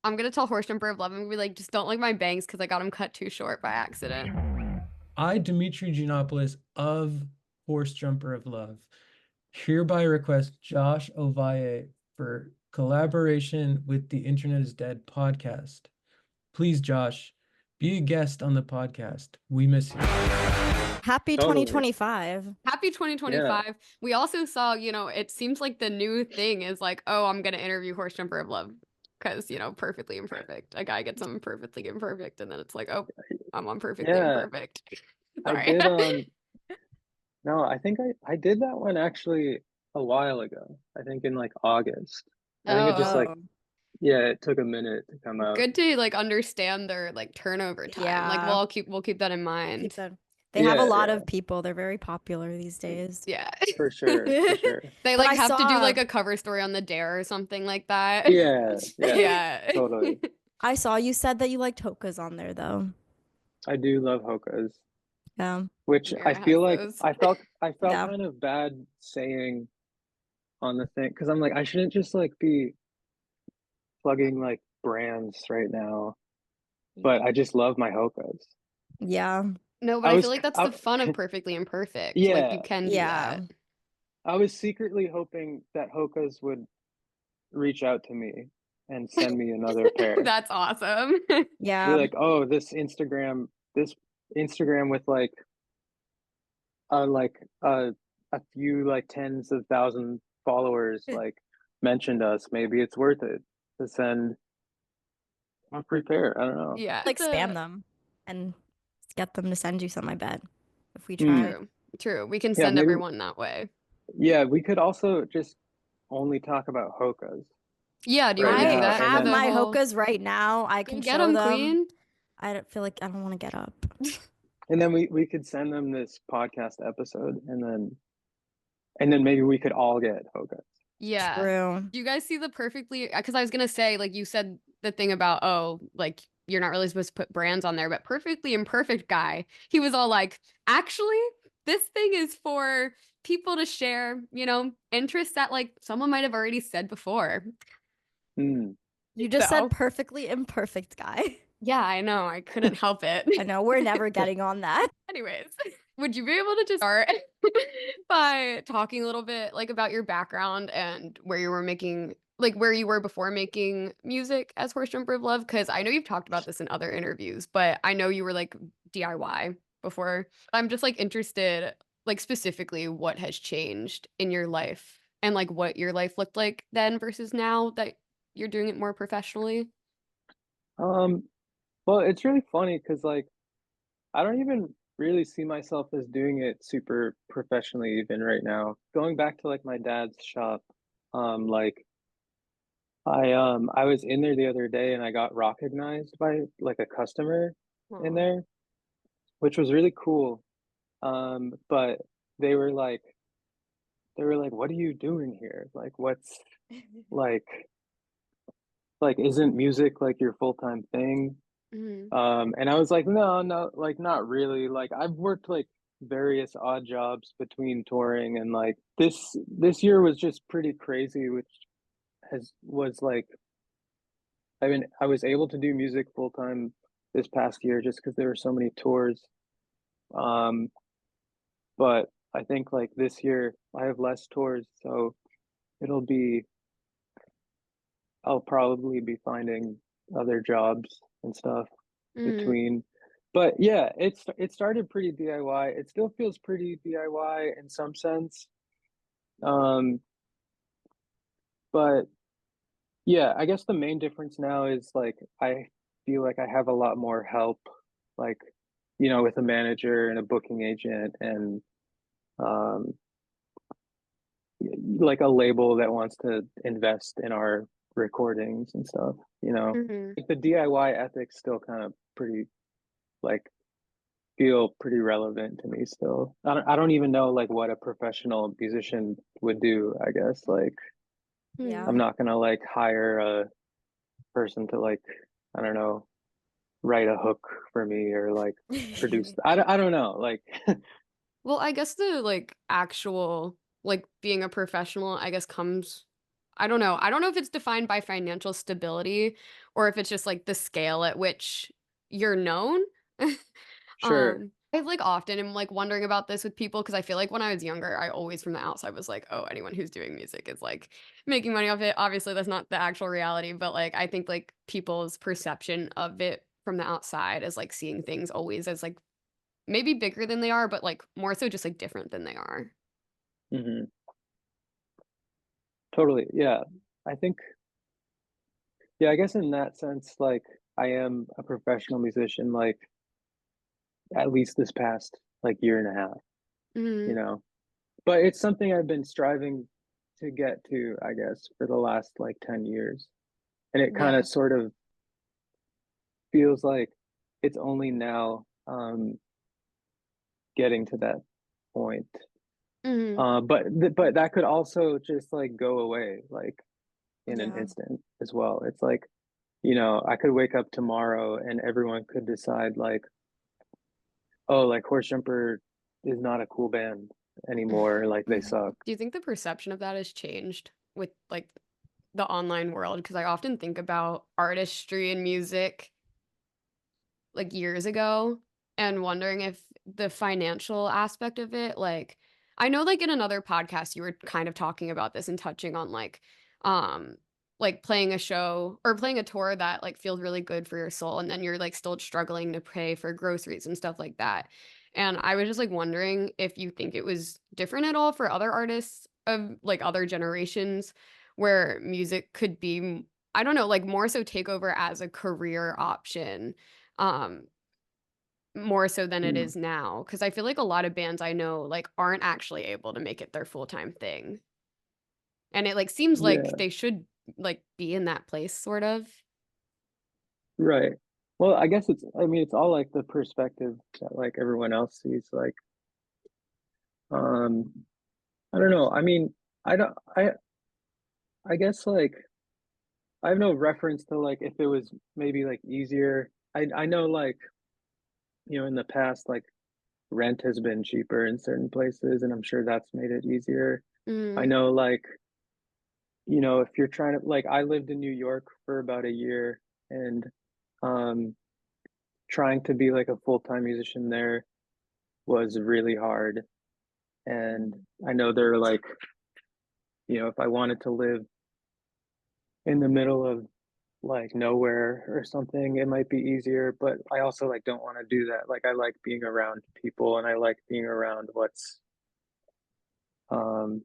I'm gonna tell Horse Jumper of Love. I'm gonna be like, just don't like my bangs because I got them cut too short by accident. I, Dimitri Giannopoulos of Horse Jumper of Love, hereby request Josh Ovalle for collaboration with the Internet is Dead podcast. Please, Josh, be a guest on the podcast. We miss you. Happy Totally. 2025. Happy Yeah. 2025. We also saw, it seems like the new thing is like, oh, I'm gonna interview Horse Jumper of Love because, perfectly imperfect. A guy gets on perfectly imperfect, and then it's like, oh, I'm on perfectly Yeah. imperfect. I Sorry. did no, I think I did that one actually a while ago. I think in like August. I think it just Oh, like Oh, yeah, it took a minute to come out. good to like understand their like turnover time. Like, yeah. we'll keep that in Keep mind. that. They have a Yeah, lot yeah, of people. They're very popular these days. Yeah. for sure, for sure. They But like I have to do saw like a cover story on the Dare or something like that. Yeah, yeah, Yeah. totally. I saw you said that you liked Hoka's on there though. I do love Hokas, Yeah. which I Mira feel has like those. I felt Yeah. kind of bad saying on the thing because I'm like I shouldn't just like be plugging like brands right now, but I just love my Hokas. Yeah. No, but I I feel was like that's the I, fun of Perfectly Imperfect. Like you yeah, can do Yeah. that. I was secretly hoping that Hokas would reach out to me and send me another pair. That's awesome. Be Yeah. like, oh, this Instagram with like a few like tens of thousand followers like mentioned us. Maybe it's worth it to send a free pair. I don't know. Yeah, Like spam them and get them to send you some, I bet. If we Hmm. try. true. True. We can Yeah, send maybe. everyone that way. Yeah, we could also just only talk about Hokas Yeah, do you right want to do I now, that and for have the then my whole Hokas right now. I go can get show them, them. Queen? I don't feel like I don't want to get up. we could send them this podcast episode, and then maybe we could all get Hokas. Yeah. True. Do you guys see the perfectly, because I was gonna say, like you said the thing about, oh, like you're not really supposed to put brands on there, but Perfectly Imperfect guy, he was all like, actually, this thing is for people to share, interests that like someone might have already said before. Hmm. You just said So, perfectly imperfect guy. yeah, I know, I couldn't help it. I know we're never getting on that. Anyways, would you be able to just start by talking a little bit like about your background and where you were making like where you were before making music as Horse Jumper of Love? Because I know you've talked about this in other interviews, but I know you were like DIY before. I'm just like interested, like specifically what has changed in your life and like what your life looked like then versus now that you're doing it more professionally. Um. Well, it's really funny because like I don't even really see myself as doing it super professionally even right now. Going back to like my dad's shop, like I was in there the other day and I got recognized by like a customer in Aw. there, which was really cool. But they were like what are you doing here? Like what's like isn't music like your full-time thing? Mhm. And I was like, no, no, like not really. Like I've worked like various odd jobs between touring and like this year was just pretty crazy, which has was like I was able to do music full time this past year just because there were so many tours. Um, but I think like this year I have less tours, so it'll be I'll probably be finding other jobs and stuff Mhm. between. But yeah, it started pretty DIY. It still feels pretty DIY in some sense. Um, but yeah, I guess the main difference now is like I feel like I have a lot more help, like, with a manager and a booking agent and um like a label that wants to invest in our recordings and stuff, you know. Mhm. Like the DIY ethics still kind of pretty like feel pretty relevant to me still. I don't even know like what a professional musician would do, I guess. Like Mhm. I'm Yeah. not gonna like hire a person to like, I don't know, write a hook for me or like produce. I don't know. Like Well, I guess the like actual like being a professional, I guess comes I don't know. I don't know if it's defined by financial stability or if it's just like the scale at which you're known. Sure. I've like often am like wondering about this with people because I feel like when I was younger, I always from the outside was like, oh, anyone who's doing music is like making money off it. Obviously, that's not the actual reality, but like I think like people's perception of it from the outside is like seeing things always as like maybe bigger than they are, but like more so just like different than they are. Hmm. Totally. Yeah. I think, yeah, I guess in that sense, like I am a professional musician, like at least this past like year and a half, you Hmm. know. But it's something I've been striving to get to, I guess, for the last like 10 years. And it kind Yeah. of sort of feels like it's only now getting to that point. Hmm. But that could also just like go away like in an Yeah. instant as well. It's like, you know, I could wake up tomorrow and everyone could decide like, oh, like Horse Jumper is not a cool band anymore, like they suck. Do you think the perception of that has changed with like the online world? Because I often think about artistry and music like years ago and wondering if the financial aspect of it, like, I know like in another podcast you were kind of talking about this and touching on um, like playing a show or playing a tour that like feels really good for your soul and then you're like still struggling to pay for groceries and stuff like that. And I was just like wondering if you think it was different at all for other artists of like other generations where music could be, I don't know, like more so take over as a career option, um, more so than it Hmm. is now. Because I feel like a lot of bands I know like aren't actually able to make it their full-time thing. And it like seems like Yeah, they should like be in that place sort of. right. Well, I guess I mean, it's all like the perspective that like everyone else sees. Like, um, I don't know. I mean, I don't, I guess like I have no reference to like if it was maybe like easier. I know like, you know, in the past, like rent has been cheaper in certain places, and I'm sure that's made it easier. I Mm, know like, you know, if you're trying to like I lived in New York for about a year and um trying to be like a full-time musician there was really hard. And I know they're like, you know, if I wanted to live in the middle of like nowhere or something, it might be easier, but I also like don't want to do that. Like I like being around people and I like being around what's um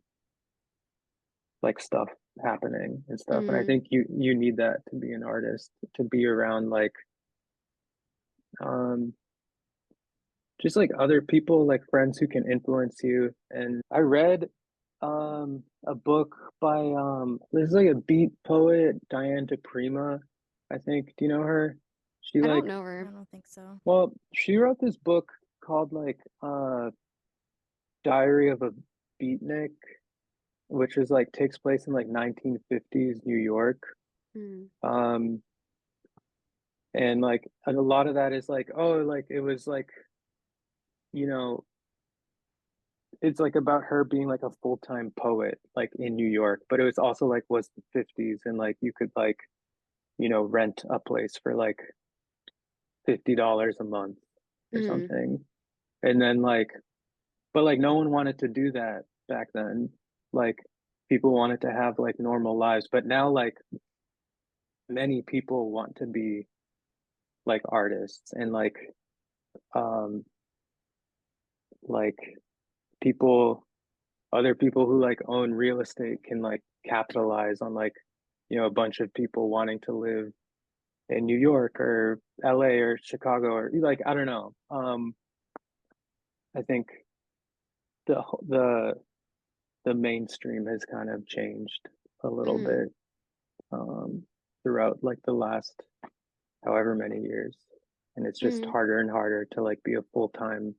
like stuff happening and stuff. And I mm, think you need that to be an artist, to be around like um just like other people, like friends who can influence you. And I read a book by there's like a beat poet, Diane DePrima, I think. Do you know her? She I don't like know I her. don't think so. well, she wrote this book called like Diary of a Beatnik, which is like takes place in like 1950s New York. Mm, Um and like and a lot of that is like, oh, like it was like, you know, it's like about her being like a full-time poet like in New York, but it was also like was the 50s and like you could like, you know, rent a place for like $50 a month or mm, something. And then like but like no one wanted to do that back then. Like people wanted to have like normal lives, but now like many people want to be like artists and um like people other people who like own real estate can like capitalize on like, you know, a bunch of people wanting to live in New York or LA or Chicago or like I don't know. I think the the the mainstream has kind of changed a little mm, bit throughout like the last however many years, and it's just mm, harder and harder to like be a full-time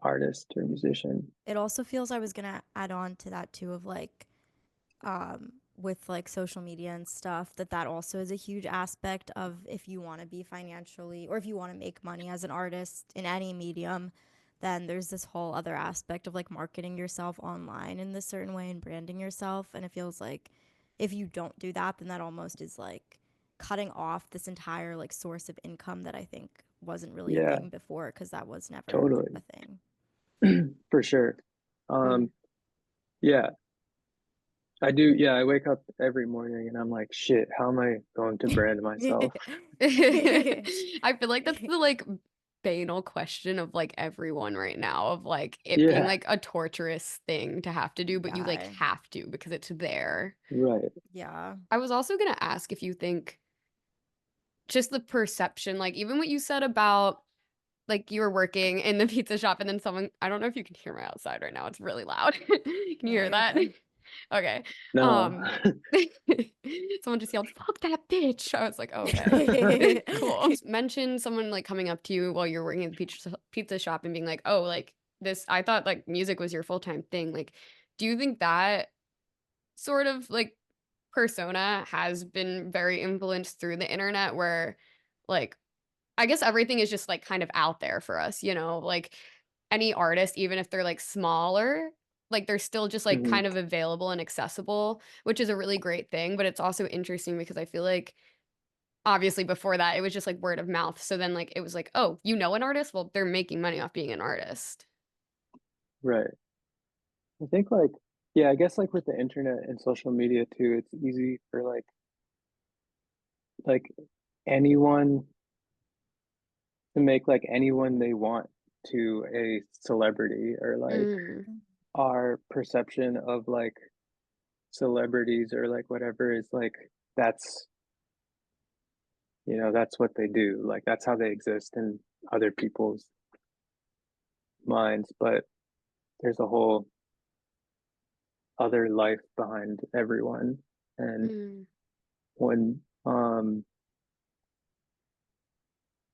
artist or musician. It also feels, I was gonna add on to that too, of like with like social media and stuff, that also is a huge aspect of if you want to be financially or if you want to make money as an artist in any medium, then there's this whole other aspect of like marketing yourself online in this certain way and branding yourself. And it feels like if you don't do that, then that almost is like cutting off this entire like source of income that I think wasn't really a Yeah, thing before, because that was never a totally. thing. For sure. Mm. Yeah, I do. Yeah, I wake up every morning and I'm like, shit, how am I going to brand myself? I feel like that's the like banal question of like everyone right now of like it being Yeah, like a torturous thing to have to do, but you like Yeah. have to because it's there. right. Yeah. I was also gonna ask if you think just the perception, like even what you said about like you were working in the pizza shop and then someone, I don't know if you can hear my outside right now. It's really loud. Can you No, hear you're that? good. Okay. No. Um someone just yelled, "Fuck that bitch." I was like, oh, okay. Cool. Mentioned someone like coming up to you while you're working at the pizza shop and being like, "Oh, like this I thought like music was your full-time thing." Like, do you think that sort of like persona has been very influenced through the internet where like I guess everything is just like kind of out there for us, you know, like any artist, even if they're like smaller, like they're still just like Hmm. kind of available and accessible, which is a really great thing. But it's also interesting because I feel like obviously before that it was just like word of mouth. So then like it was like, oh, you know an artist? Well, they're making money off being an artist. Right. I think like, yeah, I guess like with the internet and social media too, it's easy for like anyone to make like anyone they want to a celebrity, or like Mm, our perception of like celebrities or like whatever is like that's that's what they do, like that's how they exist in other people's minds, but there's a whole other life behind everyone. And mm. when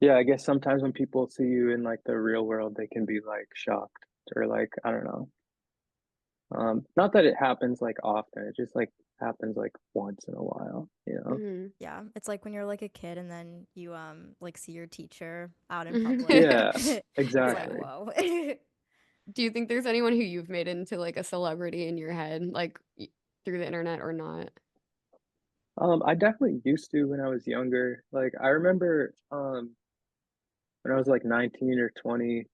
yeah, I guess sometimes when people see you in like the real world they can be like shocked, or like I don't know. Not that it happens like often, it just like happens like once in a while. Mhm. Yeah. It's like when you're like a kid and then you like see your teacher out in public. Mhm. Yeah, It's like, exactly. whoa. Do you think there's anyone who you've made into like a celebrity in your head, like through the internet or not? I definitely used to when I was younger. Like I remember when I was like 19 or 20,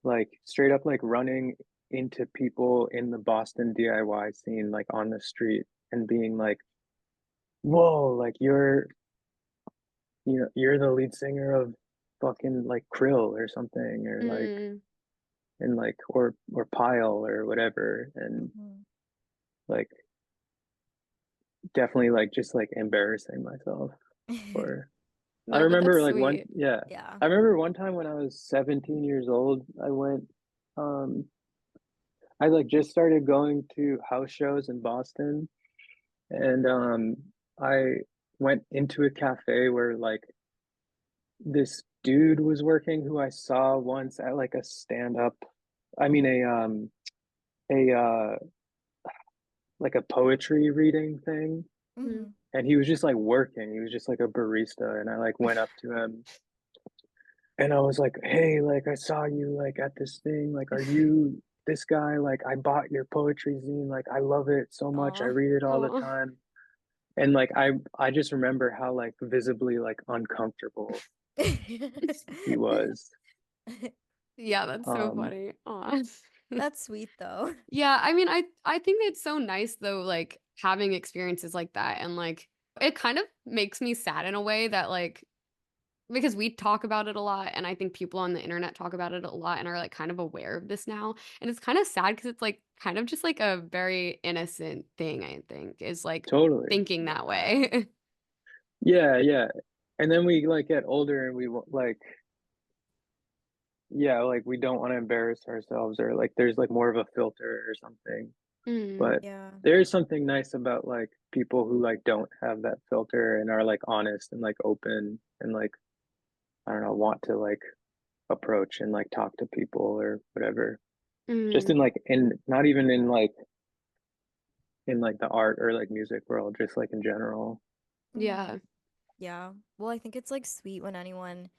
like straight up like running into people in the Boston DIY scene like on the street and being like, "Whoa, like you're the lead singer of fucking like Krill or something, or like Mm, and like or Pile or whatever." And Mhm. like definitely like just like embarrassing myself. Or I no, but that's remember like one, sweet. yeah, Yeah. I remember one time when I was 17 years old, um I like just started going to house shows in Boston, and I went into a cafe where like this dude was working who I saw once at like a stand up, I mean a like a poetry reading thing, Mm. Mhm. and he was just like working. He was just like a barista, and I like went up to him and I was like, "Hey, like I saw you like at this thing. Like, are you this guy? Like, I bought your poetry zine. Like, I love it so much. I Aw. read it all the Oh, time." And like I just remember how like visibly like uncomfortable he was. yeah, that's so Um, funny. Aw. That's sweet though. Yeah, I mean, I think it's so nice though, like having experiences like that, and like it kind of makes me sad in a way that like because we talk about it a lot, and I think people on the internet talk about it a lot and are like kind of aware of this now, and it's kind of sad because it's like kind of just like a very innocent thing. I think is like totally. thinking that Yeah. way. Yeah, yeah. And then we like get older and like yeah, like we don't want to embarrass ourselves, or like there's like more of a filter or something. Mm, But Yeah. there is something nice about like people who like don't have that filter and are like honest and like open and like I don't know, want to like approach and like talk to people or whatever. Just mm, in like in not even in like the art or like music world, just like in general. Mhm. yeah. Yeah. Well, I think it's like sweet when anyone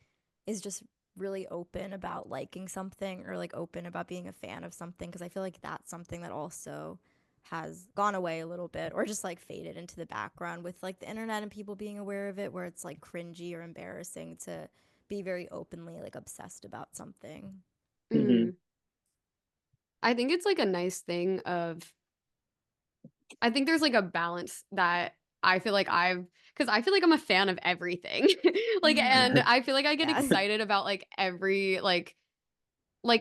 is just really open about liking something or like open about being a fan of something, because I feel like that's something that also has gone away a little bit or just like faded into the background with like the internet and people being aware of it, where it's like cringy or embarrassing to be very openly like obsessed about something. Hmm. Mm. I think it's like a nice thing of, I think there's like a balance that I feel like because I feel like I'm a fan of everything. Like, and I feel like I get Yeah. excited about like every like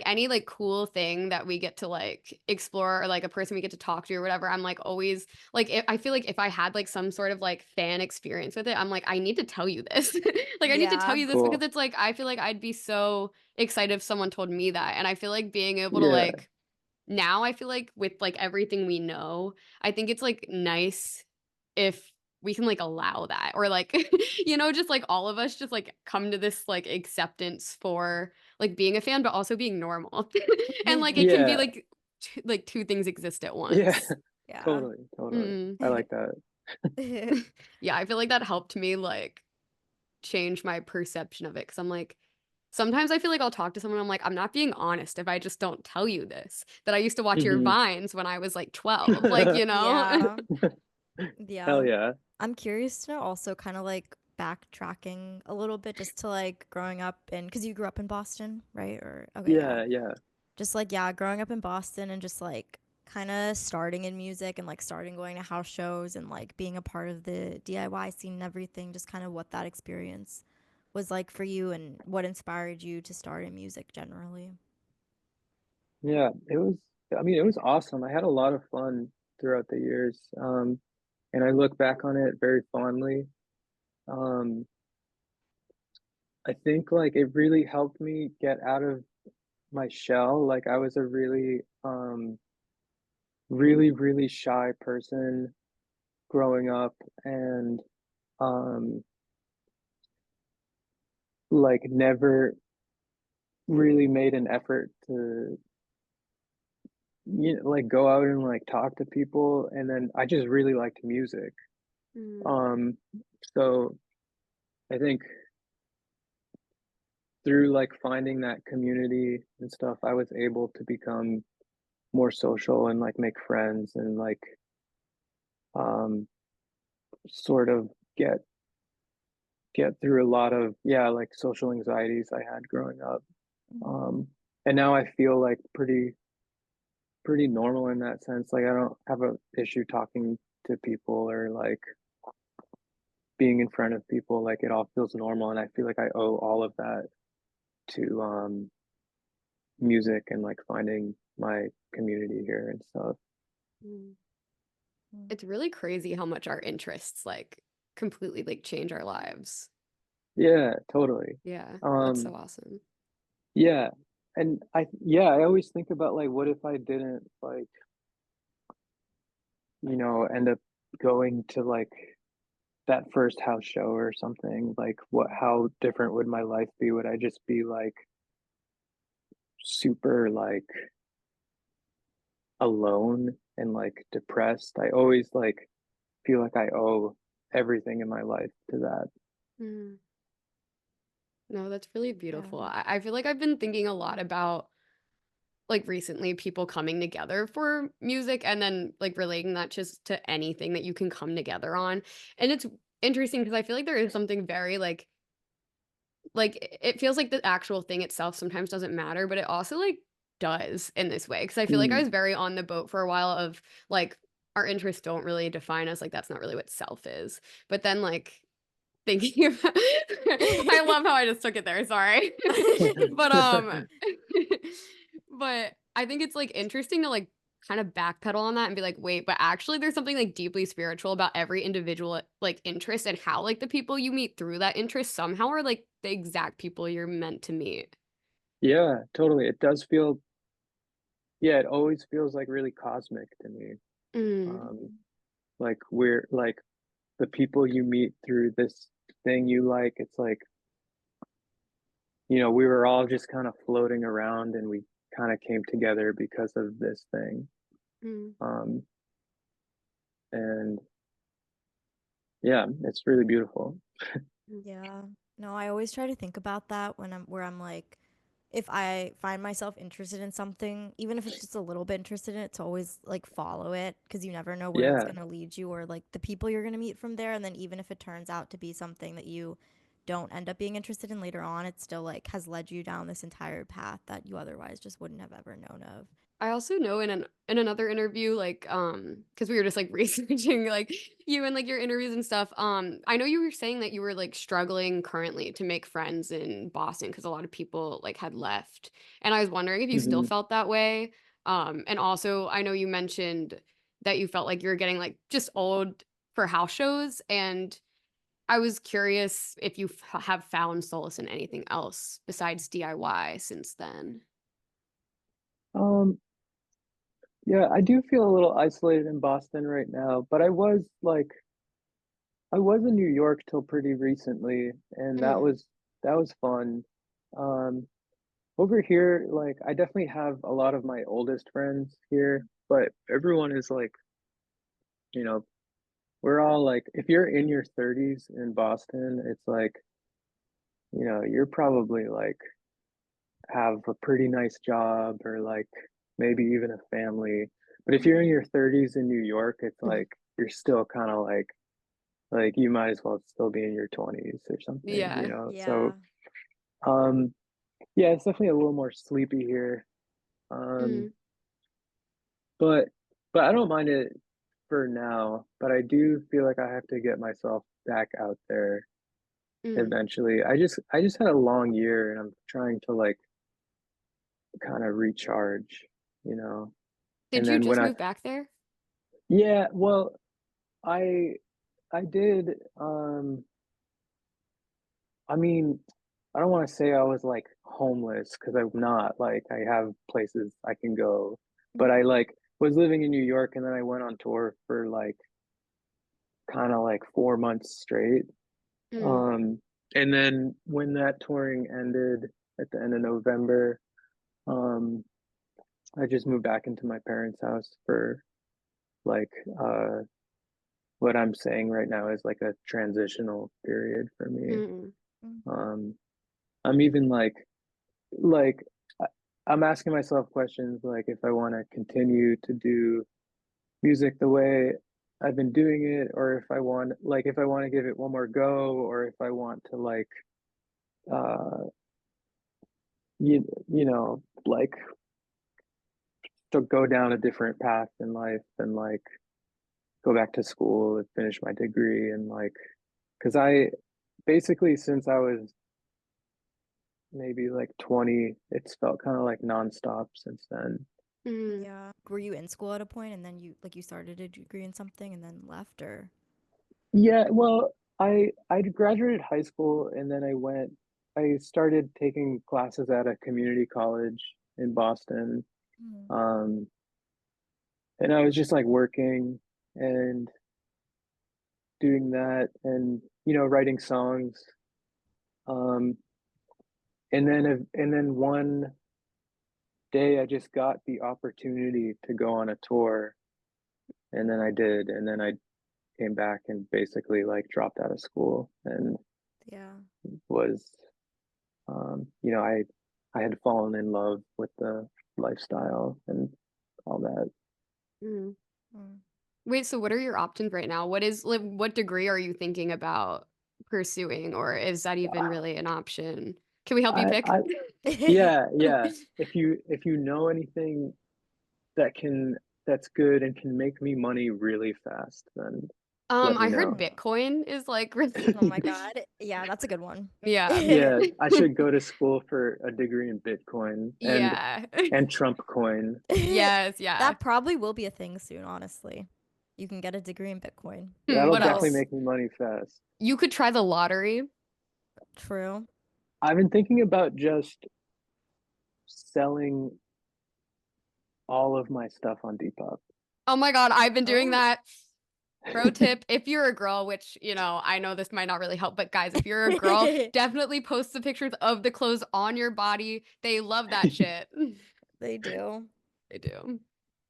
any like cool thing that we get to like explore, or like a person we get to talk to or whatever. I'm like always like, I feel like if I had like some sort of like fan experience with it, I'm like, I need to tell you this. Like I need to tell Yeah. you this because Cool. it's like I feel like I'd be so excited if someone told me that. And I feel like being able to Yeah. like, now I feel like with like everything we know, I think it's like nice if we can like allow that, or like just like all of us just like come to this like acceptance for like being a fan but also being normal. And like it can be Yeah. like like two things exist at Yeah. once. Yeah. Totally. Totally. Mm. I like that. Yeah, I feel like that helped me like change my perception of it, because I'm like, sometimes I feel like I'll talk to someone, I'm like, I'm not being honest if I just don't tell you this, that I used to watch your Hmm. vines when I was like 12, like, you know? Yeah. Yeah. Hell yeah. I'm curious to know also kind of like backtracking a little bit just to like growing up in, because you grew up in Boston, right? Or, okay, yeah. Yeah. Yeah. Just like, yeah, growing up in Boston and just like kind of starting in music and like starting going to house shows and like being a part of the DIY scene and everything, just kind of what that experience was like for you and what inspired you to start in music generally. Yeah. I mean, it was awesome. I had a lot of fun throughout the years. And I look back on it very fondly. Um, I think like it really helped me get out of my shell. Like I was a really shy person growing up, and um like never really made an effort to like go out and like talk to people. And then I just really liked music. Mm, Um so I think through like finding that community and stuff, I was able to become more social and like make friends and like um sort of get get through a lot of, yeah, like social anxieties I had growing up. Um and now I feel like pretty normal in that sense. Like I don't have a issue talking to people or like being in front of people. Like it all feels normal, and I feel like I owe all of that to music and like finding my community here and stuff. mm. Mm. It's really crazy how much our interests like completely like change our lives. Yeah, totally. Yeah, that's so Um awesome. yeah. And I always think about like what if I didn't like, end up going to like that first house show or something. Like how different would my life be? Would I just be like super like alone and like depressed? I always like feel like I owe everything in my life to that. Mm. No, that's really Yeah. beautiful. I feel like I've been thinking a lot about like recently people coming together for music and then like relating that just to anything that you can come together on. And it's interesting because I feel like there is something very like it feels like the actual thing itself sometimes doesn't matter, but it also like does in this way. Because I feel like I Mm, was very on the boat for a while of like our interests don't really define us. Like that's not really what self is. But then like thinking about I love how I just took it there, sorry. But but I think it's like interesting to like kind of backpedal on that and be like, wait, but actually there's something like deeply spiritual about every individual like interest, and how like the people you meet through that interest somehow are like the exact people you're meant to meet. yeah, totally. It does feel, yeah, it always feels like really cosmic to me. Mm, Um, like we're like the people you meet through this thing you like, it's like, we were all just kind of floating around and we kind of came together because of this thing. mm. Um, and yeah, it's really beautiful. Yeah. No, I always try to think about that when I'm like, if I find myself interested in something, even if it's just a little bit interested in it, to always like follow it because you never know where it's Yeah. going to lead you or like the people you're going to meet from there. And then even if it turns out to be something that you don't end up being interested in later on, it still like has led you down this entire path that you otherwise just wouldn't have ever known of. I also know in another interview, like because we were just like researching like you and like your interviews and stuff. I know you were saying that you were like struggling currently to make friends in Boston because a lot of people like had left. And I was wondering if you still Hmm. felt that way. And also I know you mentioned that you felt like you were getting like just old for house shows, and I was curious if you have found solace in anything else besides DIY since then. Um, yeah, I do feel a little isolated in Boston right now, but I was in New York till pretty recently, and Mm, that was fun. Um, Over here, like I definitely have a lot of my oldest friends here, but everyone is like, you know, we're all like, if you're in your 30s in Boston, it's like, you're probably like have a pretty nice job or like maybe even a family. But if you're in Mm. your 30s in New York, it's like you're still kind of like you might as well still be in your 20s or something, you yeah. know? So, Yeah. um, yeah, it's definitely a little more sleepy here. Um, Mm, but but I don't mind it for now, but I do feel like I have to get myself back out there mm. eventually. I just had a long year and I'm trying to like kind of recharge, you know. And Did you then when just I move back there? yeah, well, I I did I mean, I don't want to say I was like homeless because I'm not. Like I have places I can go, but I Mm. like was living in New York and then I went on tour for like kind of like 4 months straight. Mm, Um, and then when that touring ended at the end of November, um, I just moved back into my parents' house for like what I'm saying right now is like a transitional period for me. mm, Mm. Um, I'm even like I- I'm asking myself questions like if I want to continue to do music the way I've been doing it, or if I want to give it one more go, or if I want to like uh like to go down a different path in life and like go back to school and finish my degree and like because I basically since I was maybe like 20, it's felt kind of like nonstop since then. mm. Yeah. Were you in school at a point and then you started a degree in something and then left or? Yeah, well, I graduated high school and then I started taking classes at a community college in Boston. Mm. Um, and I was just like working and doing that and writing songs. Um, and then one day I just got the opportunity to go on a tour and then I did and then I came back and basically like dropped out of school and Yeah. was I had fallen in love with the lifestyle and all that. Mm. Mm. Wait, so what are your options right now? What degree are you thinking about pursuing, or is that even really an option? Can we help you I pick? yeah, yeah. If you know anything that can that's good and can make me money really fast, then let me I heard know. Oh. Bitcoin is like really, Oh my God. Yeah, that's a good one. yeah. Yeah, I should go to school for a degree in Bitcoin Yeah. and Trump coin. Yes, yeah. That probably will be a thing soon, honestly. You can get a degree in Bitcoin. That'll What Well, definitely else? make me money fast. You could try the lottery. true. I've been thinking about just selling all of my stuff on Depop. Oh my God, I've been doing Oh. that. Pro tip, if you're a girl, which, I know this might not really help, but guys, if you're a girl, definitely post the pictures of the clothes on your body. They love that shit. They do. They do.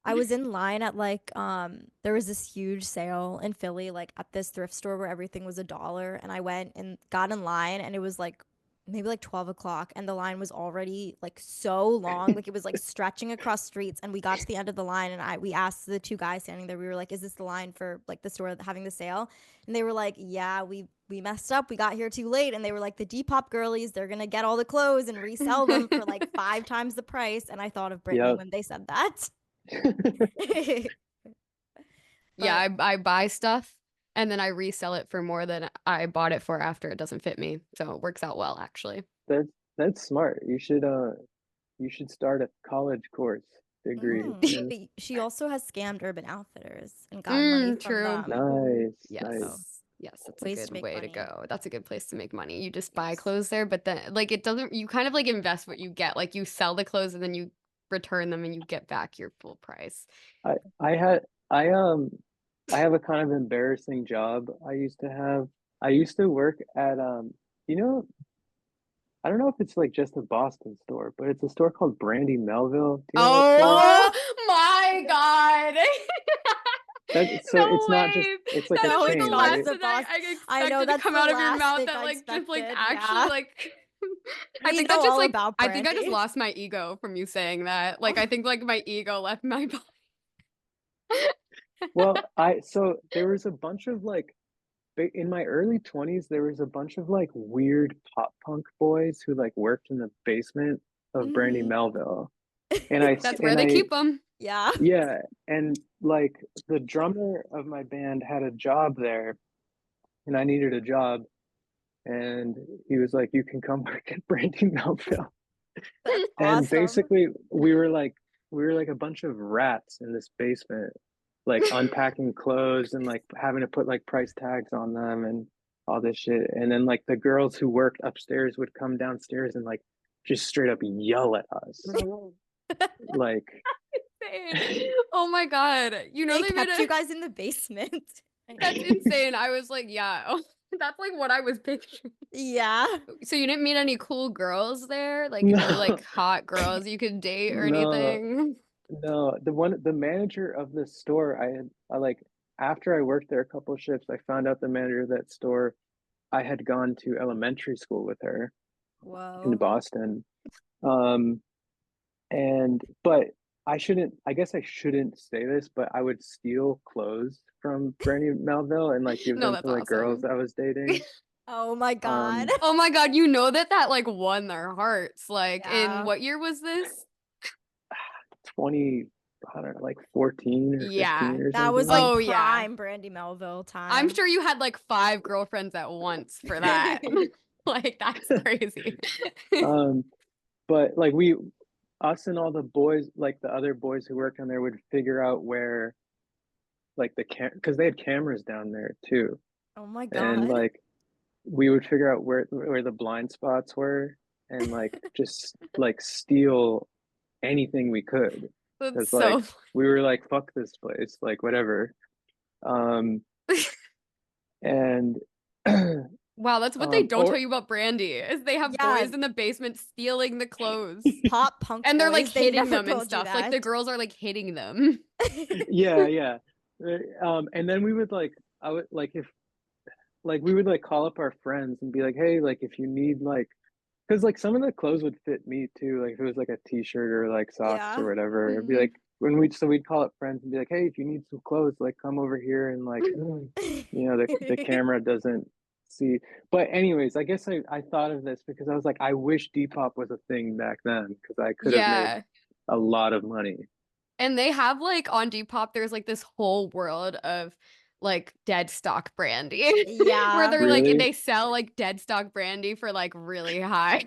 I was in line at like there was this huge sale in Philly like at this thrift store where everything was $1 and I went and got in line and it was like maybe like 12 o'clock and the line was already like so long like it was like stretching across streets and we got to the end of the line and I we asked the two guys standing there we were like is this the line for like the store having the sale and they were like yeah we messed up we got here too late and they were like the Depop girlies they're gonna get all the clothes and resell them for like 5 times the price and I thought of Brittany Yep. when they said that. Yeah, But I buy stuff and then I resell it for more than I bought it for after it doesn't fit me. So it works out well, actually. That's smart. You should start a college course degree and she also has scammed Urban Outfitters and gotten money from True. them. nice, Yes. So nice. Yes, that's a ways to good make way to money. go. That's a good place to make money. You just buy Yes. clothes there, but then like it doesn't you kind of like invest what you get. Like you sell the clothes and then you return them and you get back your full price. I had I have a kind of embarrassing job I used to have. I used to work at you know, I don't know if it's like just a Boston store, but it's a store called Brandy Melville. Do you know that store? Oh Oh my God. That so No it's not just way. it's like a That's no, like it's the chain, not last just right? a that I, boss. I I know expected to that's come the out of your last mouth thing that I like just like expected. actually Yeah. like I We think that know just all like about I think I just Brandy. lost my ego from you saying that. Like I think like my ego left my body. Well, I so there was a bunch of like in my early 20s there was a bunch of like weird pop punk boys who like worked in the basement of Brandy hmm Melville. And I That's where and they I keep them. Yeah. yeah, and like the drummer of my band had a job there and I needed a job and he was like you can come work at Brandy Melville. That's And awesome. basically we were like a bunch of rats in this basement, like unpacking clothes and like having to put like price tags on them and all this shit. And then like the girls who worked upstairs would come downstairs and like just straight up yell at us. Like Insane. Oh my God. You know They they made kept you a guys in the basement. that's insane. I was like, yeah. Oh, that's like what I was picturing. Yeah. So you didn't meet any cool girls there? Like no like no, hot girls you could date or no, anything? no. The manager of the store I like after I worked there a couple of shifts, I found out the manager of that store I had gone to elementary school with her in Whoa. Boston. Um, and but I guess I shouldn't say this, but I would steal clothes from Brandy Melville and like give No, them to that's like girls awesome. I was dating. Oh my God. Um, Oh my God, you know that that like won their hearts. Like in Yeah. what year was this? 20, I don't know, like 14 or Yeah. 15 or That was something. like Oh yeah. prime Brandy Melville I'm time. sure you had like 5 girlfriends at once for that. Like that's crazy. Um, but like us and all the boys, like the other boys who worked on there would figure out where like because they had cameras down there too. Oh my And God. like we would figure out where the blind spots were and like just like steal anything we could That's because like so we were like fuck this place like whatever um and wow, that's what they don't tell or you about Brandy is they have Yeah. boys in the basement stealing the clothes. Pop punk And they're like boys. They hitting never them and told you stuff. Like the that. girls are like hitting them. yeah, yeah. And then we would like I would like if like we would like call up our friends and be like hey like if you need like because like some of the clothes would fit me too. Like if it was like a t-shirt or like socks or Yeah. whatever. It'd be Mhm. like we'd call up friends and be like, hey, if you need some clothes, like come over here and like the camera doesn't see. But anyways, I guess I thought of this because I was like, I wish Depop was a thing back then because I could have made Yeah. a lot of money. And they have like on Depop, there's like this whole world of like dead stock brandy where Yeah. they're like Really? they sell like dead stock brandy for like really high.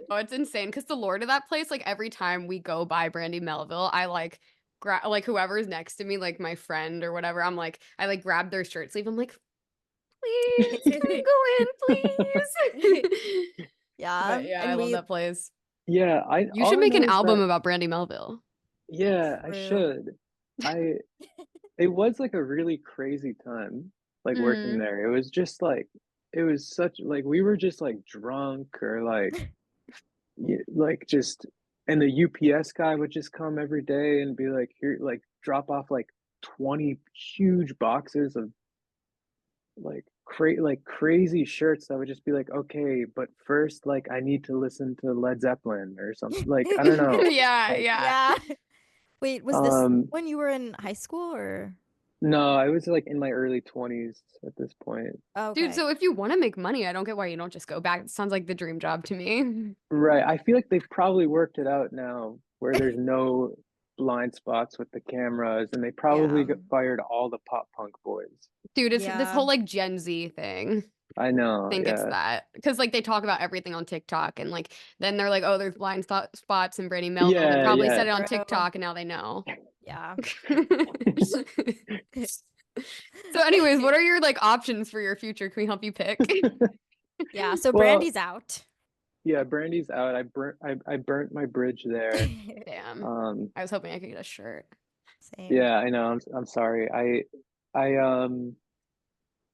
Oh, it's insane because the lord of that place, like every time we go by Brandy Melville, I like like whoever's next to me, like my friend or whatever, I'm like I like grab their shirt sleeve. I'm like, please, can I go in, please? Yeah. But yeah, I And love we that place. Yeah, I You all should I make know an is album that about Brandy Melville. yeah, I true. should. I it was like a really crazy time like working Mm. there. It was just like it was such like we were just like drunk or like like just and the UPS guy would just come every day and be like, here, like drop off like 20 huge boxes of like crazy shirts that would just be like, okay, but first, like, I need to listen to Led Zeppelin or something. Like, I don't know. Yeah, Like, yeah. Yeah. Wait, was this um, when you were in high school or? no, I was like in my early 20s at this point. Oh, Dude, okay. so if you want to make money, I don't get why you don't just go back. It sounds like the dream job to me. Right. I feel like they've probably worked it out now where there's no blind spots with the cameras, and they probably Yeah. fired all the pop punk boys. Dude, it's this Yeah. whole like Gen Z thing. I know, Think it's yeah. that because like they talk about everything on TikTok and like then they're like, oh, there's blind spots in Brandy Melville. They Yeah, probably said yeah. it on True. TikTok and now they know. Yeah. So, anyways, what are your like options for your future? Can we help you pick? Yeah. So Well, Brandy's out. yeah, Brandy's out. I burnt my bridge there. Damn. Um, I was hoping I could get a shirt. Same. yeah, I know. I'm sorry. I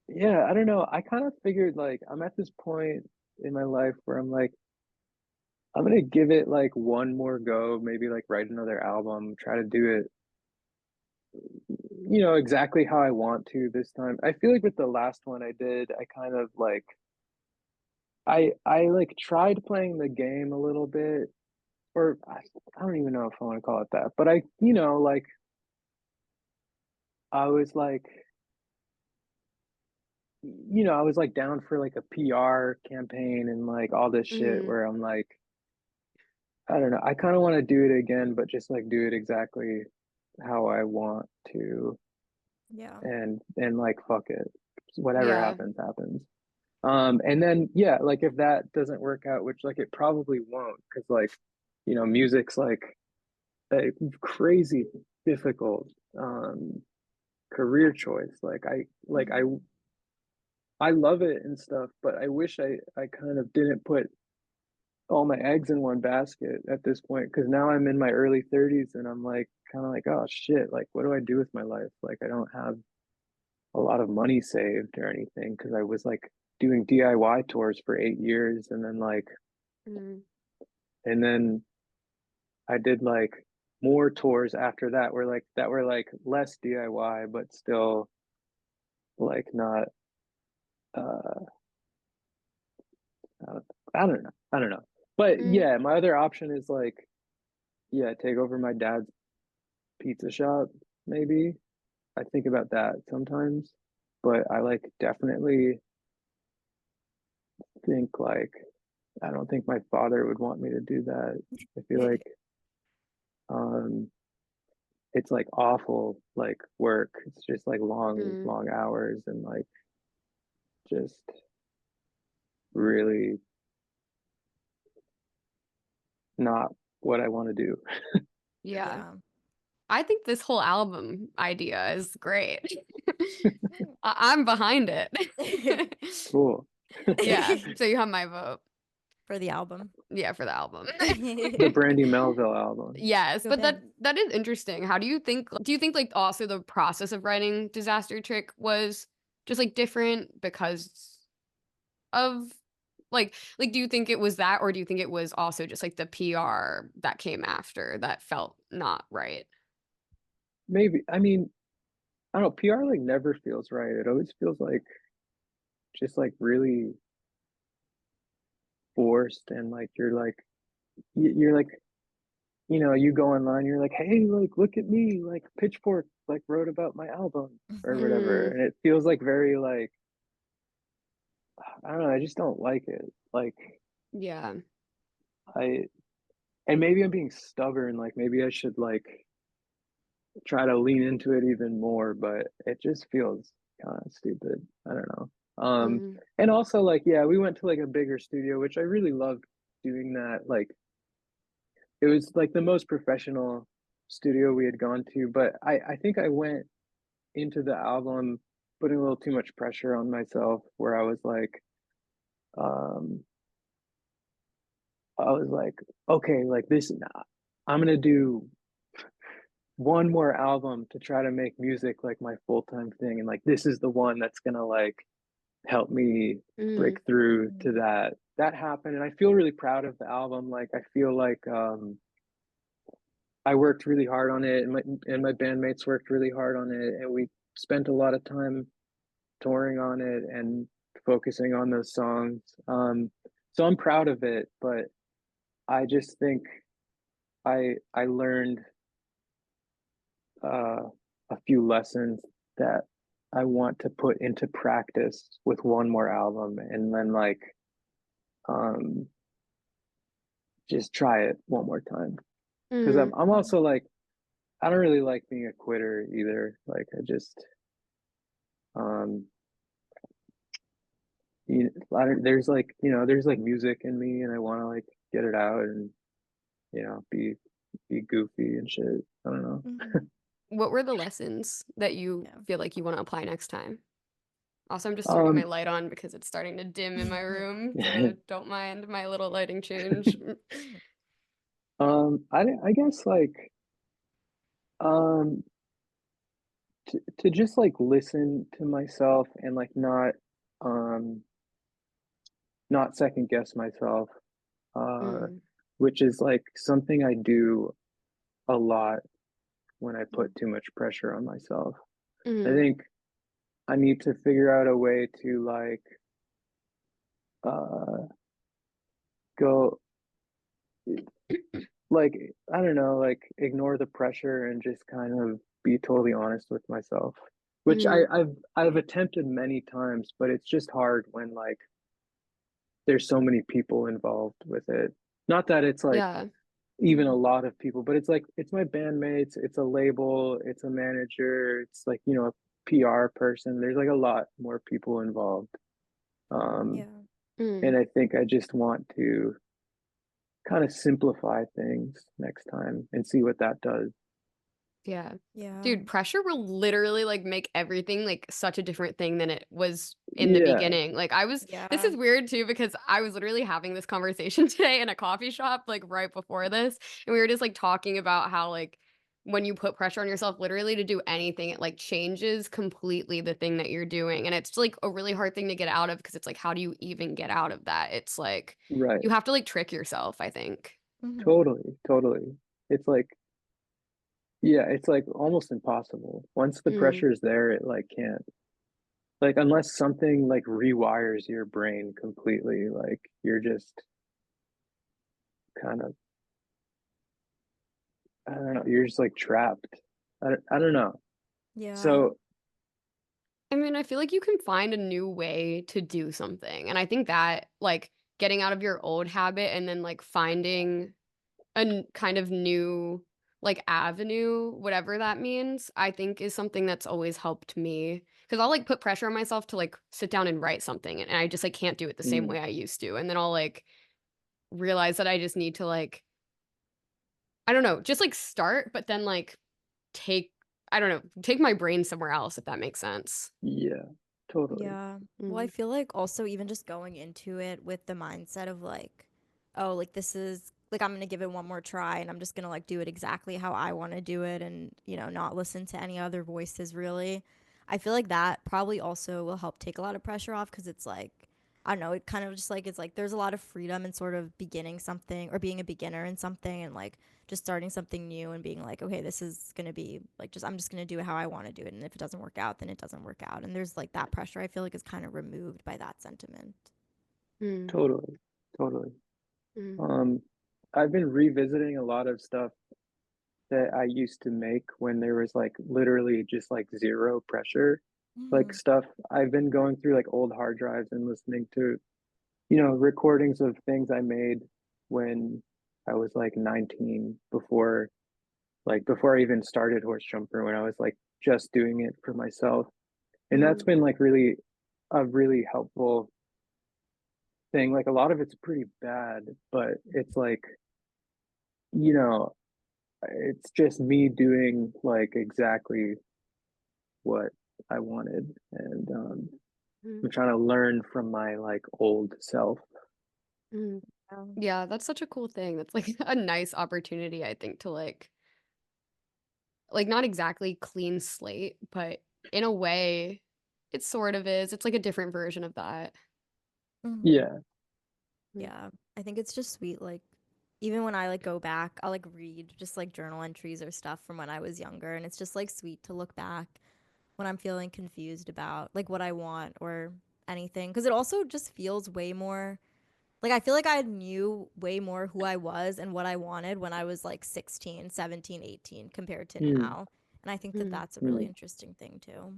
yeah, I don't know. I kind of figured like I'm at this point in my life where I'm like I'm gonna give it like one more go, maybe like write another album, try to do it, exactly how I want to this time. I feel like with the last one I did, I kind of like I like tried playing the game a little bit, or I don't even know if I want to call it that, but like I was like, I was like down for like a PR campaign and like all this shit Mm, where I'm like, I don't know, I kind of want to do it again, but just like do it exactly how I want to, Yeah. and like fuck it, whatever yeah. happens happens. And then yeah, like if that doesn't work out, which like it probably won't, because like music's like a crazy difficult career choice. I love it and stuff, but I wish I kind of didn't put all my eggs in one basket at this point, because now I'm in my early 30s and I'm like kind of like, oh shit, like what do I do with my life? Like I don't have a lot of money saved or anything, because I was like doing DIY tours for 8 years, Mm, and then I did like more tours after that were like less DIY but still like not uh I don't know. But mm, yeah, my other option is like, yeah, take over my dad's pizza shop, maybe. I think about that sometimes, but I like definitely think like I don't think my father would want me to do that. I feel like um it's like awful like work. It's just like long, mm. long hours and like just really not what I want to do. Yeah. Yeah. I think this whole album idea is great. I'm behind it. Cool. Yeah. So you have my vote. For the album. Yeah, for the album. The Brandy Melville album. Yes, Go but band. that is interesting. How do you think like also the process of writing Disaster Trick was just like different because of like do you think it was that or do you think it was also just like the PR that came after that felt not right? Maybe. I mean, I don't know, PR like never feels right. It always feels like just like really forced, and like you're like, you go online, you're like, hey, like look at me, like Pitchfork like wrote about my album or whatever. Mm, And it feels like very like, I don't know, I just don't like it. Like yeah. I and maybe I'm being stubborn, like maybe I should like try to lean into it even more, but it just feels kind of stupid. I don't know. Mm, And also like, yeah, we went to like a bigger studio, which I really loved doing that. Like it was like the most professional studio we had gone to, but I think I went into the album putting a little too much pressure on myself, where um I was like, okay, like this, I'm gonna do one more album to try to make music like my full-time thing, and like this is the one that's gonna like help me mm, break through to Mm. that happened, and I feel really proud of the album. Like I feel like I worked really hard on it, and my bandmates worked really hard on it, and we spent a lot of time touring on it and focusing on those songs. So I'm proud of it, but I just think I learned uh, a few lessons that I want to put into practice with one more album, and then like um, just try it one more time. Because Mm, I'm also like I don't really like being a quitter either. Like I just um there's like there's like music in me, and I want to like get it out and be goofy and shit. I don't know. Mm-hmm. what were the lessons that you Yeah. feel like you want to apply next time? Also, I'm just turning my Um, light on because it's starting to dim in my room, so don't mind my little lighting change. I guess like um to just like listen to myself and like um not second guess myself, uh, Mm, which is like something I do a lot when I put Mm-hmm. too much pressure on myself. I mm, think I need to figure out a way to like uh go like I don't know, like ignore the pressure and just kind of be totally honest with myself. Which mm, I've attempted many times, but it's just hard when like there's so many people involved with it. Not that it's like yeah. even a Mm-hmm. lot of people, but it's like it's my bandmates, it's a label, it's a manager, it's like, a PR person. There's like a lot more people involved. Um, Yeah. and Mm. I think I just want to kind of simplify things next time and see what that does. Yeah. Yeah. Dude, pressure will literally like make everything like such a different thing than it was in the Yeah, beginning. Like this Yeah. is weird too because I was literally having this conversation today in a coffee shop like right before this, and we were just like talking about how like when you put pressure on yourself literally to do anything, it like changes completely the thing that you're doing. And it's like a really hard thing to get out of because it's like how do you even get out of that? It's like right. you have to like trick yourself, I think. Mm-hmm. Totally, totally. It's like, yeah, it's like almost impossible. Once the Mm, pressure is there, it like can't, like, unless something like rewires your brain completely, like, you're just kind of, I don't know, you're just like trapped. I don't know. Yeah. So, I mean, I feel like you can find a new way to do something. And I think that, like, getting out of your old habit and then, like, finding a kind of new, like, avenue, whatever that means, I think is something that's always helped me. Because I'll, like, put pressure on myself to, like, sit down and write something. And I just, like, can't do it the same mm, way I used to. And then I'll, like, realize that I just need to, like, I don't know, just, like, start, but then, like, take, I don't know, take my brain somewhere else, if that makes sense. yeah, totally. Yeah. Well, I Mm, feel like also even just going into it with the mindset of like, oh, like this is like I'm gonna give it one more try and I'm just gonna like do it exactly how I want to do it and, not listen to any other voices really. I feel like that probably also will help take a lot of pressure off because it's like, I don't know, it kind of just like it's like there's a lot of freedom in sort of beginning something or being a beginner in something and like just starting something new and being like, okay, this is gonna be like just I'm just gonna do it how I want to do it, and if it doesn't work out, then it doesn't work out. And there's like that pressure I feel like is kind of removed by that sentiment. mm, Totally, totally. mm, Um, I've been revisiting a lot of stuff that I used to make when there was like literally just like zero pressure. Like Mm-hmm. stuff I've been going through like old hard drives and listening to, recordings of things I made when I was like 19 before I even started Horse Jumper, when I was like just doing it for myself. And that's mm, been like really a really helpful thing. Like a lot of it's pretty bad, but it's like, you know, it's just me doing like exactly what I wanted. And mm, I'm trying to learn from my like old self. mm. Um, Yeah, that's such a cool thing. That's like a nice opportunity, I think, to like not exactly clean slate, but in a way, it sort of is. It's like a different version of that. mm-hmm. Yeah, Mm, Yeah, I think it's just sweet, like even when I like go back, I'll like read just like journal entries or stuff from when I was younger, and it's just like sweet to look back when I'm feeling confused about like what I want or anything, because it also just feels way more like I feel like I knew way more who I was and what I wanted when I was like 16, 17, 18 compared to Hmm. now. And I think that Mm. that's a really Hmm. interesting thing too.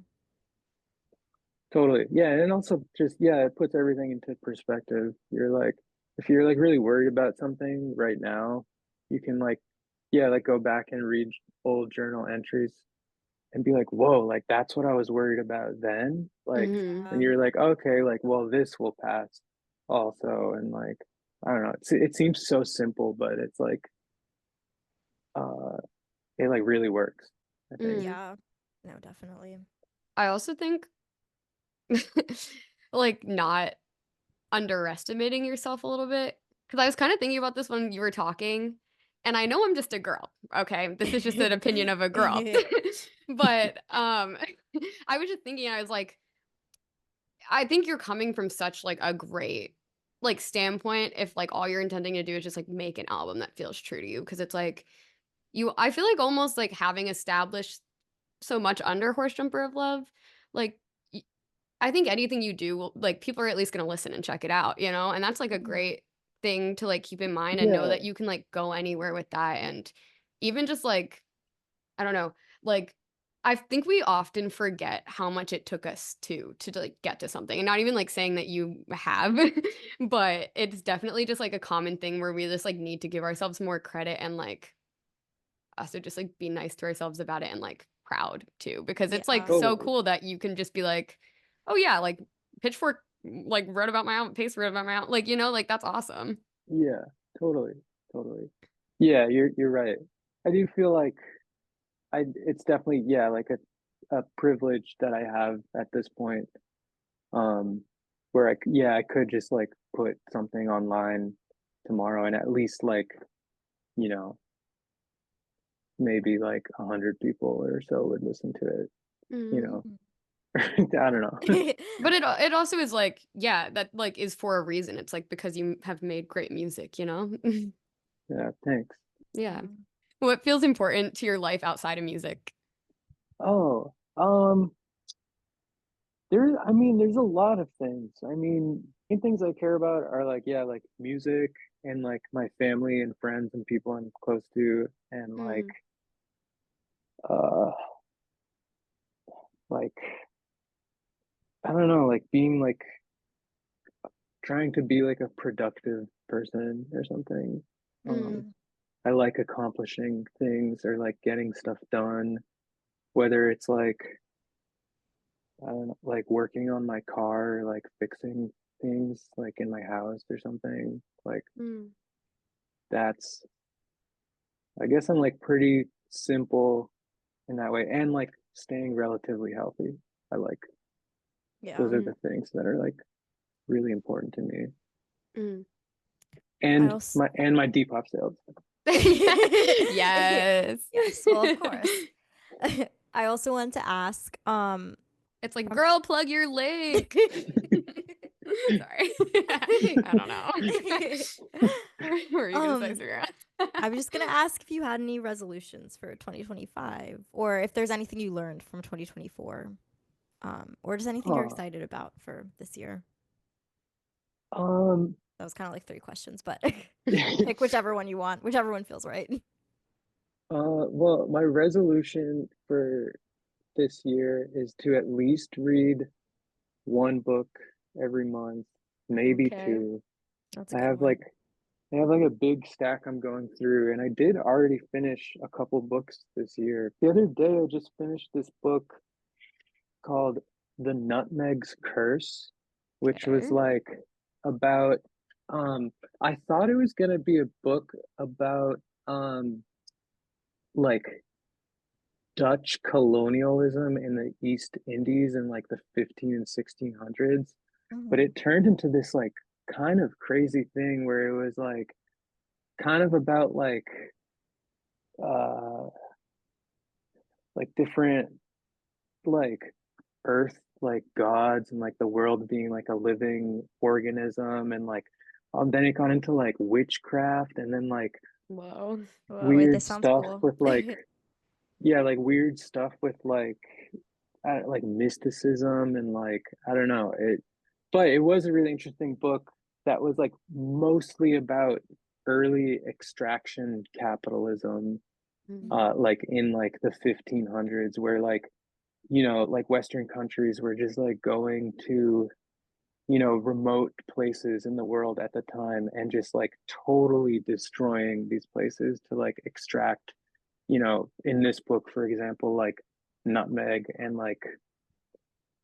Totally. Yeah, and also just yeah, it puts everything into perspective. You're like if you're like really worried about something right now, you can like yeah, like go back and read old journal entries and be like, "Whoa, like that's what I was worried about then." Like Hmm. and Yeah. you're like, "Okay, like well this will pass also." And like I don't know. It seems so simple, but it's like uh it like really works, I think. Mm. Yeah. No, definitely. I also think like not underestimating yourself a little bit because I was kind of thinking about this when you were talking, and I know I'm just a girl. Okay, this is just an opinion of a girl, but I was just thinking, I was like, I think you're coming from such like a great like standpoint if like all you're intending to do is just like make an album that feels true to you because it's like you I feel like almost like having established so much under Horse Jumper of Love, like I think anything you do will like people are at least going to listen and check it out, you know? And that's like a Mhm. great thing to like keep in mind and know Yeah. that you can like go anywhere with that and even just like I don't know, like I think we often forget how much it took us to like get to something. And not even like saying that you have, but it's definitely just like a common thing where we just like need to give ourselves more credit and like also just like be nice to ourselves about it and like proud too because it's like Yeah. so Totally. cool that you can just be like, "Oh yeah, like Pitchfork like wrote about my album, Pace wrote about my album." Like, you know, like that's awesome. Yeah, totally. Totally. Yeah, you're right. I do feel like I it's definitely yeah, like a privilege that I have at this point. Where yeah, I could just like put something online tomorrow and at least like, you know, maybe like 100 people or so would listen to it, you Mm. know. I don't know. But it also is like, yeah, that like is for a reason. It's like because you have made great music, you know? Yeah, thanks. Yeah. Yeah. What feels important to your life outside of music? Oh, there's a lot of things. I mean, main things I care about are like, yeah, like music and like my family and friends and people I'm close to and Mm. uh like I don't know, like being like trying to be like a productive person or something. Um, Mm. Mhm. I like accomplishing things or like getting stuff done, whether it's like I don't know, like working on my car, or, like fixing things like in my house or something. Like Mm. that's I guess I'm like pretty simple in that way and like staying relatively healthy. I like those Yeah. are Mm. the things that are like really important to me. Mm. I And also my Depop sales. Yes. yes, well, of course. I also want to ask, It's like, from girl, plug your link. Sorry. I don't know. What were you gonna say, um, Sarah? I was just gonna ask if you had any resolutions for 2025, or if there's anything you learned from 2024, or just anything you're Huh. excited about for this year. Um, That was kind of like three questions, but pick whichever one you want, whichever one feels right. well, my resolution for this year is to at least read one book every month, maybe Okay. two. That's a I good have one. like I have like a big stack I'm going through, and I did already finish a couple books this year. The other day, I just finished this book called The Nutmeg's Curse, which was Okay. like about I thought it was gonna be a book about like Dutch colonialism in the East Indies in like the 15 and 1600s, but Hmm. it turned into this like kind of crazy thing where it was like kind of about uh like different like earth like gods and like the world being like a living organism and like Then it got into like witchcraft and then like Whoa. Whoa, wait, weird this sounds stuff cool. with like yeah, like weird stuff with like mysticism and like I don't know it, but it was a really interesting book that was like mostly about early extraction capitalism, Mm. like in like the 1500s, where like like Western countries were just like going to remote places in the world at the time and just like totally destroying these places to like extract, in this book, for example, like nutmeg and like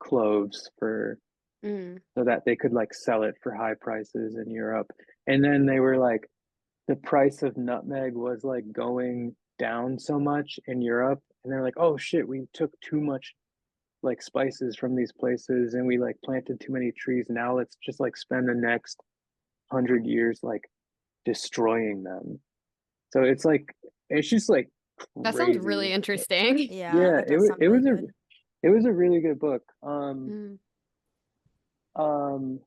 cloves for Mm. so that they could like sell it for high prices in Europe. And then they were like the price of nutmeg was like going down so much in Europe and they're like, "Oh shit, we took too much like spices from these places and we like planted too many trees. Now let's just like spend the next 100 years like destroying them." So it's like it's just like That sounds really crazy. interesting. Yeah, Yeah, that does sound it really was good. a really good book. Mm. Um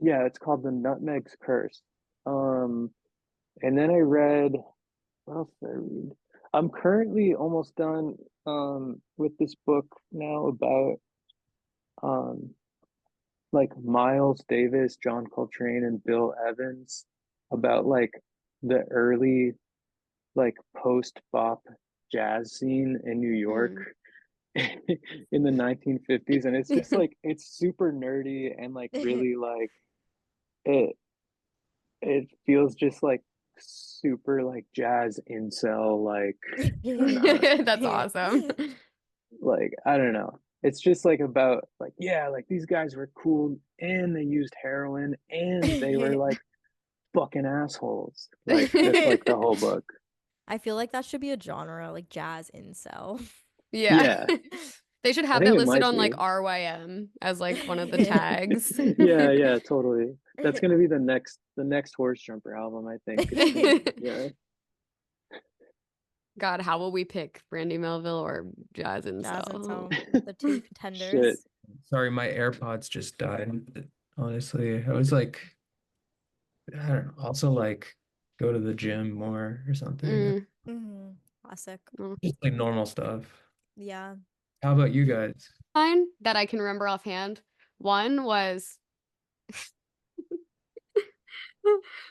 yeah, it's called The Nutmeg's Curse. Um and then I read, what else did I read? I'm currently almost done with this book now about um like Miles Davis, John Coltrane, and Bill Evans, about like the early like post bop jazz scene in New York Mm. in the 1950s. And it's just like it's super nerdy and like really like it it feels just like super like jazz incel That's awesome. like I don't know. It's just like about like yeah, like these guys were cool and they used heroin and they were like fucking assholes. Like that's like the whole book. I feel like that should be a genre, like jazz incel. Yeah. Yeah, They should I have think that it listed might on like be. RYM as like one of the tags. Yeah, yeah, totally. That's gonna be the next Horse Jumper album, I think. It's gonna yeah. God, how will we pick Brandy Melville or Jazz Jazz Incel? incel, the two Shit. contenders. Sorry, my AirPods just died. Honestly, I was like, I don't know, also like go to the gym more or something. Mm. Hmm. Classic. Oh. Just like normal stuff. Yeah. How about you guys? Mine that I can remember offhand. One was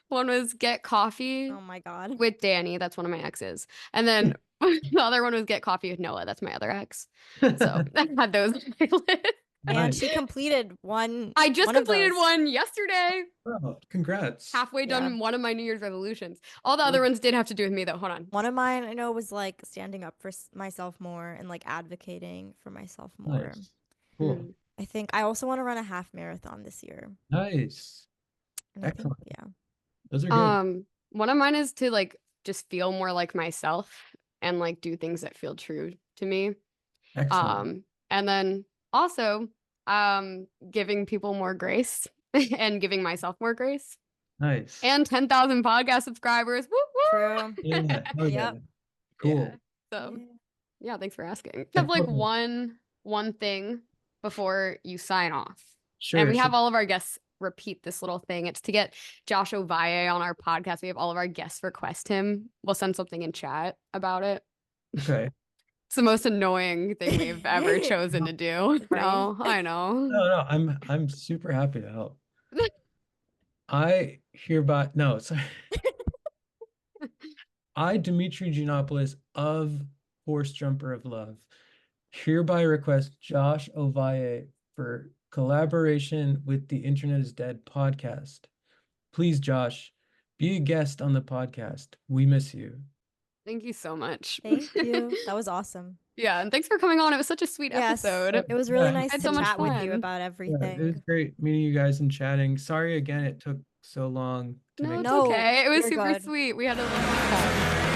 one was get coffee Oh my God. with Danny. That's one of my exes. And then the other one was get coffee with Noah. That's my other ex. So I had those on my list. And Nice. she completed one I just one of completed those. one yesterday. Oh, congrats. Halfway Yeah. done one of my New Year's resolutions. All the other ones did have to do with me though. Hold on. One of mine I know was like standing up for myself more and like advocating for myself more. Nice. Cool. Mm. I think I also want to run a half marathon this year. Nice. And I think, Excellent. yeah. Those are good. One of mine is to like just feel more like myself and like do things that feel true to me. Excellent. And then also giving people more grace and giving myself more grace. Nice. And 10,000 podcast subscribers. Woo woo. True. Yeah. Oh, yeah. Yep. Cool. Yeah. So Yeah. yeah, thanks for asking. Yeah, Have like totally. one thing before you sign off. Sure. And we So, have all of our guests repeat this little thing. It's to get Josh Ovalle on our podcast. We have all of our guests request him. We'll send something in chat about it. okay. It's the most annoying thing we've ever chosen to do. Right? No, I know. No, I'm super happy to help. I hereby no, sorry. I, Dimitri Giannopoulos of Horse Jumper of Love, hereby request Josh Ovalle for collaboration with the Internet is Dead podcast. Please, Josh, be a guest on the podcast. We miss you. Thank you so much. Thank you. That was awesome. Yeah, and thanks for coming on. It was such a sweet Yes. episode. It was really Yeah, nice Had to so much chat with you fun. about yeah, it was everything. great meeting you guys and chatting. Sorry again it took so long to No, make it's No, okay. It was you're super good. sweet. We had a lot of fun.